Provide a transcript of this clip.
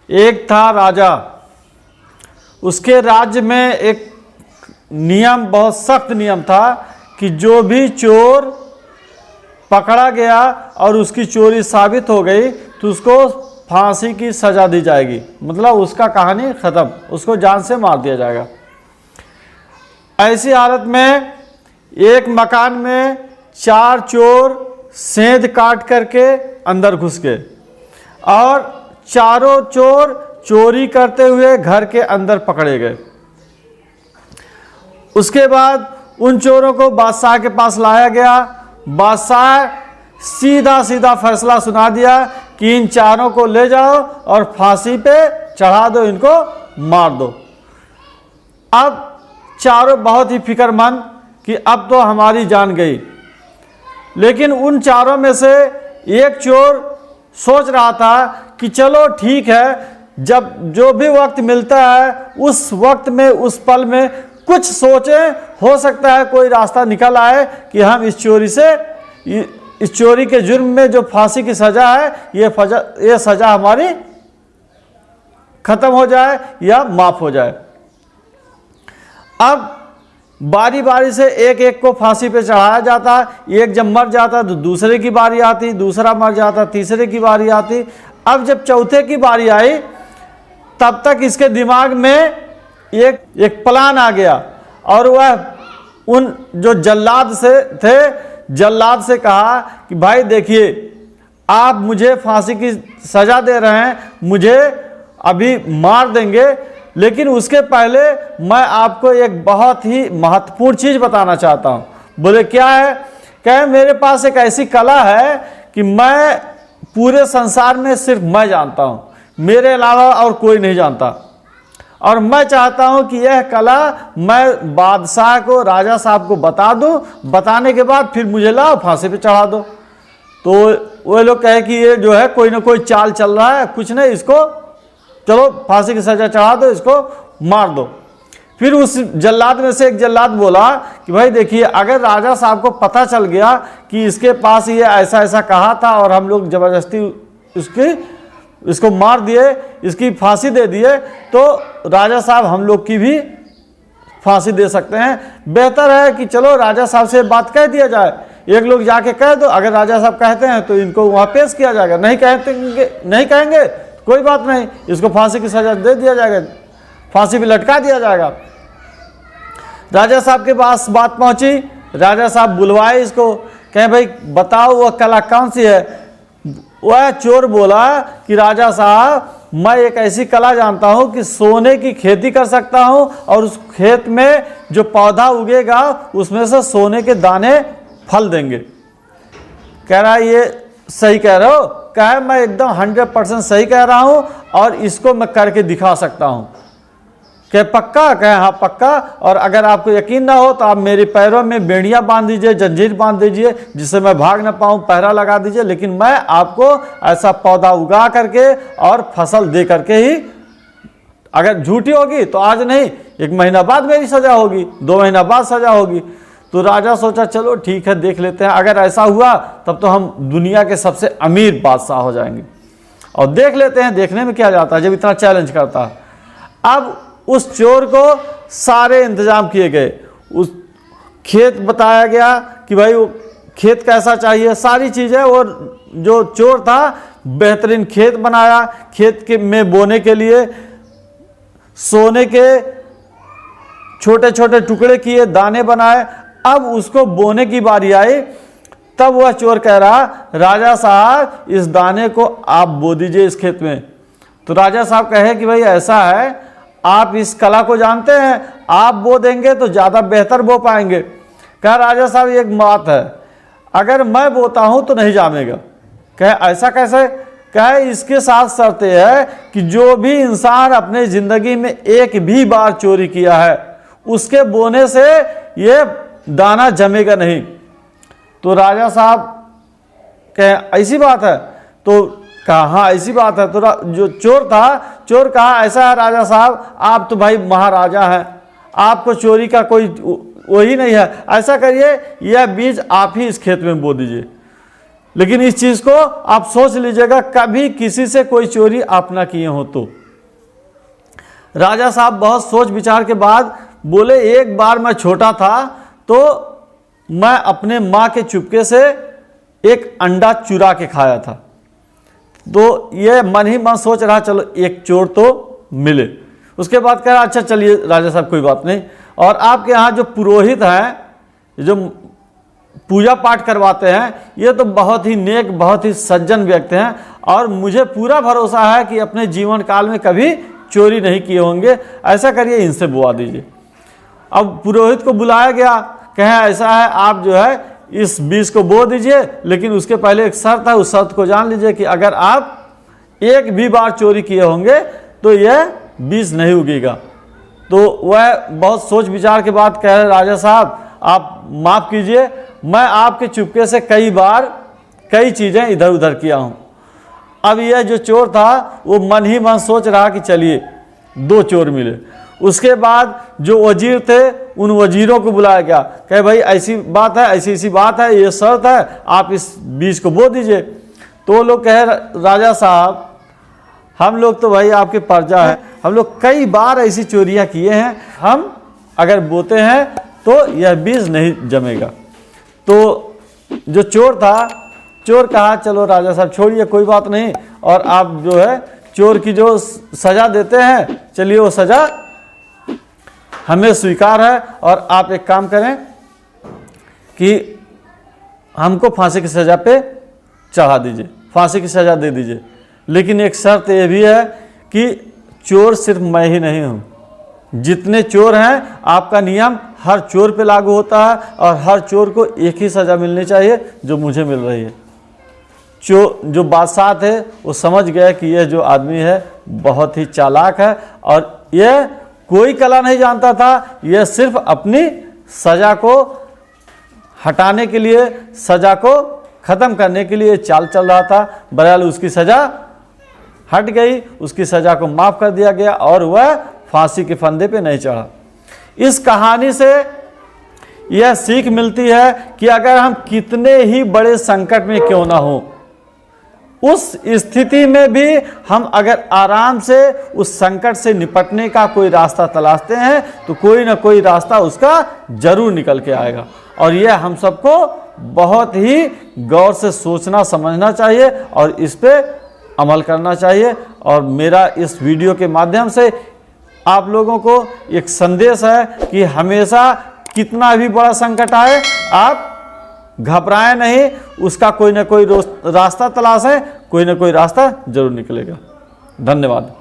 एक था राजा, उसके राज्य में एक नियम, बहुत सख्त नियम था कि जो भी चोर पकड़ा गया और उसकी चोरी साबित हो गई तो उसको फांसी की सजा दी जाएगी, मतलब उसका कहानी खत्म, उसको जान से मार दिया जाएगा। ऐसी हालत में एक मकान में 4 चोर सेंध काट करके अंदर घुस गए और चारों चोर चोरी करते हुए घर के अंदर पकड़े गए। उसके बाद उन चोरों को बादशाह के पास लाया गया। बादशाह सीधा सीधा फैसला सुना दिया कि इन चारों को ले जाओ और फांसी पे चढ़ा दो, इनको मार दो। अब चारों बहुत ही फिक्रमंद कि अब तो हमारी जान गई, लेकिन उन चारों में से एक चोर सोच रहा था कि चलो ठीक है, जब जो भी वक्त मिलता है उस वक्त में, उस पल में कुछ सोचें, हो सकता है कोई रास्ता निकल आए कि हम इस चोरी से, इस चोरी के जुर्म में जो फांसी की सजा है ये सजा हमारी खत्म हो जाए या माफ हो जाए। अब बारी बारी से एक एक को फांसी पे चढ़ाया जाता। एक जब मर जाता तो दूसरे की बारी आती, दूसरा मर जाता तीसरे की बारी आती। अब जब चौथे की बारी आई तब तक इसके दिमाग में एक प्लान आ गया और वह उन जो जल्लाद से थे, जल्लाद से कहा कि भाई देखिए, आप मुझे फांसी की सजा दे रहे हैं, मुझे अभी मार देंगे, लेकिन उसके पहले मैं आपको एक बहुत ही महत्वपूर्ण चीज़ बताना चाहता हूँ। बोले क्या है? कहे मेरे पास एक ऐसी कला है कि मैं पूरे संसार में सिर्फ मैं जानता हूँ, मेरे अलावा और कोई नहीं जानता, और मैं चाहता हूं कि यह कला मैं बादशाह को, राजा साहब को बता दूं, बताने के बाद फिर मुझे लाओ फांसी पे चढ़ा दो। तो वो लोग कहे कि ये जो है कोई ना कोई चाल चल रहा है, कुछ नहीं, इसको चलो फांसी की सजा चढ़ा दो, इसको मार दो। फिर उस जल्लाद में से एक जल्लाद बोला कि भाई देखिए, अगर राजा साहब को पता चल गया कि इसके पास ये ऐसा ऐसा कहा था और हम लोग जबरदस्ती इसको मार दिए, इसकी फांसी दे दिए, तो राजा साहब हम लोग की भी फांसी दे सकते हैं। बेहतर है कि चलो राजा साहब से बात कह दिया जाए, एक लोग जाके कह दो, अगर राजा साहब कहते हैं तो इनको वहाँ पेश किया जाएगा, नहीं कहेंगे कोई बात नहीं, इसको फांसी की सजा दे दिया जाएगा, फांसी पे लटका दिया जाएगा। राजा साहब के पास बात पहुंची, राजा साहब बुलवाए इसको, कहें भाई बताओ वह कला कौन सी है। वह चोर बोला कि राजा साहब, मैं एक ऐसी कला जानता हूं कि सोने की खेती कर सकता हूं और उस खेत में जो पौधा उगेगा उसमें से सोने के दाने फल देंगे। कह रहा है ये सही कह रहे हो? कहे मैं एकदम 100% सही कह रहा हूं और इसको मैं करके दिखा सकता हूं। कहे पक्का? कहे हाँ पक्का, और अगर आपको यकीन ना हो तो आप मेरे पैरों में बेड़ियां बांध दीजिए, जंजीर बांध दीजिए, जिससे मैं भाग ना पाऊँ, पहरा लगा दीजिए, लेकिन मैं आपको ऐसा पौधा उगा करके और फसल दे करके ही, अगर झूठी होगी तो आज नहीं, 1 महीना बाद मेरी सजा होगी, 2 महीना बाद सजा होगी। तो राजा सोचा चलो ठीक है, देख लेते हैं, अगर ऐसा हुआ तब तो हम दुनिया के सबसे अमीर बादशाह हो जाएंगे, और देख लेते हैं, देखने में क्या जाता है जब इतना चैलेंज करता है। अब उस चोर को सारे इंतजाम किए गए, उस खेत बताया गया कि भाई वो खेत कैसा चाहिए, सारी चीज़ें, और जो चोर था बेहतरीन खेत बनाया, खेत के में बोने के लिए सोने के छोटे छोटे टुकड़े किए, दाने बनाए। अब उसको बोने की बारी आई, तब वह चोर कह रहा राजा साहब इस दाने को आप बो दीजिए इस खेत में। तो राजा साहब कहे कि भाई ऐसा है, आप इस कला को जानते हैं, आप बो देंगे तो ज़्यादा बेहतर बो पाएंगे। कहा राजा साहब एक बात है, अगर मैं बोता हूं तो नहीं जामेगा। कहे ऐसा कैसे? कहे इसके साथ शर्त है कि जो भी इंसान अपने ज़िंदगी में एक भी बार चोरी किया है उसके बोने से ये दाना जमेगा नहीं। तो राजा साहब कहे ऐसी बात है? तो कहा हाँ ऐसी बात है। तो जो चोर था, चोर कहा ऐसा है राजा साहब, आप तो भाई महाराजा हैं, आपको चोरी का कोई वही नहीं है, ऐसा करिए यह बीज आप ही इस खेत में बो दीजिए, लेकिन इस चीज़ को आप सोच लीजिएगा कभी किसी से कोई चोरी आप ना किए हो तो। राजा साहब बहुत सोच विचार के बाद बोले, एक बार मैं छोटा था तो मैं अपने माँ के चुपके से एक अंडा चुरा के खाया था। तो ये मन ही मन सोच रहा चलो एक चोर तो मिले। उसके बाद कह रहा अच्छा चलिए राजा साहब कोई बात नहीं, और आपके यहाँ जो पुरोहित हैं, जो पूजा पाठ करवाते हैं, ये तो बहुत ही नेक, बहुत ही सज्जन व्यक्ति हैं, और मुझे पूरा भरोसा है कि अपने जीवन काल में कभी चोरी नहीं किए होंगे। ऐसा करिए इनसे बुआ दीजिए। अब पुरोहित को बुलाया गया, कहे ऐसा है आप जो है इस बीज को बो दीजिए, लेकिन उसके पहले एक शर्त है, उस शर्त को जान लीजिए कि अगर आप एक भी बार चोरी किए होंगे तो यह बीज नहीं उगेगा। तो वह बहुत सोच विचार के बाद कह रहे राजा साहब आप माफ़ कीजिए, मैं आपके चुपके से कई बार कई चीज़ें इधर उधर किया हूँ। अब यह जो चोर था वो मन ही मन सोच रहा कि चलिए 2 चोर मिले। उसके बाद जो वजीर थे उन वजीरों को बुलाया गया, कहे भाई ऐसी बात है, ऐसी ऐसी बात है, ये शर्त है, आप इस बीज को बो दीजिए। तो वो लोग कहे राजा साहब हम लोग तो भाई आपके प्रजा है, हम लोग कई बार ऐसी चोरियां किए हैं, हम अगर बोते हैं तो यह बीज नहीं जमेगा। तो जो चोर था, चोर कहा चलो राजा साहब छोड़िए कोई बात नहीं, और आप जो है चोर की जो सज़ा देते हैं, चलिए वो सज़ा हमें स्वीकार है, और आप एक काम करें कि हमको फांसी की सज़ा पे चढ़ा दीजिए, फांसी की सज़ा दे दीजिए। लेकिन एक शर्त ये भी है कि चोर सिर्फ मैं ही नहीं हूँ, जितने चोर हैं आपका नियम हर चोर पे लागू होता है, और हर चोर को एक ही सज़ा मिलनी चाहिए जो मुझे मिल रही है। जो बादशाह थे वो समझ गए कि यह जो आदमी है बहुत ही चालाक है, और यह कोई कला नहीं जानता था, यह सिर्फ अपनी सज़ा को हटाने के लिए, सज़ा को ख़त्म करने के लिए चाल चल रहा था। बहरहाल उसकी सज़ा हट गई, उसकी सज़ा को माफ़ कर दिया गया, और वह फांसी के फंदे पे नहीं चढ़ा। इस कहानी से यह सीख मिलती है कि अगर हम कितने ही बड़े संकट में क्यों ना हो, उस स्थिति में भी हम अगर आराम से उस संकट से निपटने का कोई रास्ता तलाशते हैं तो कोई ना कोई रास्ता उसका जरूर निकल के आएगा। और यह हम सबको बहुत ही गौर से सोचना समझना चाहिए और इस पे अमल करना चाहिए। और मेरा इस वीडियो के माध्यम से आप लोगों को एक संदेश है कि हमेशा कितना भी बड़ा संकट आए आप घबराएं नहीं, उसका कोई ना कोई रास्ता तलाशें, कोई ना कोई रास्ता जरूर निकलेगा। धन्यवाद।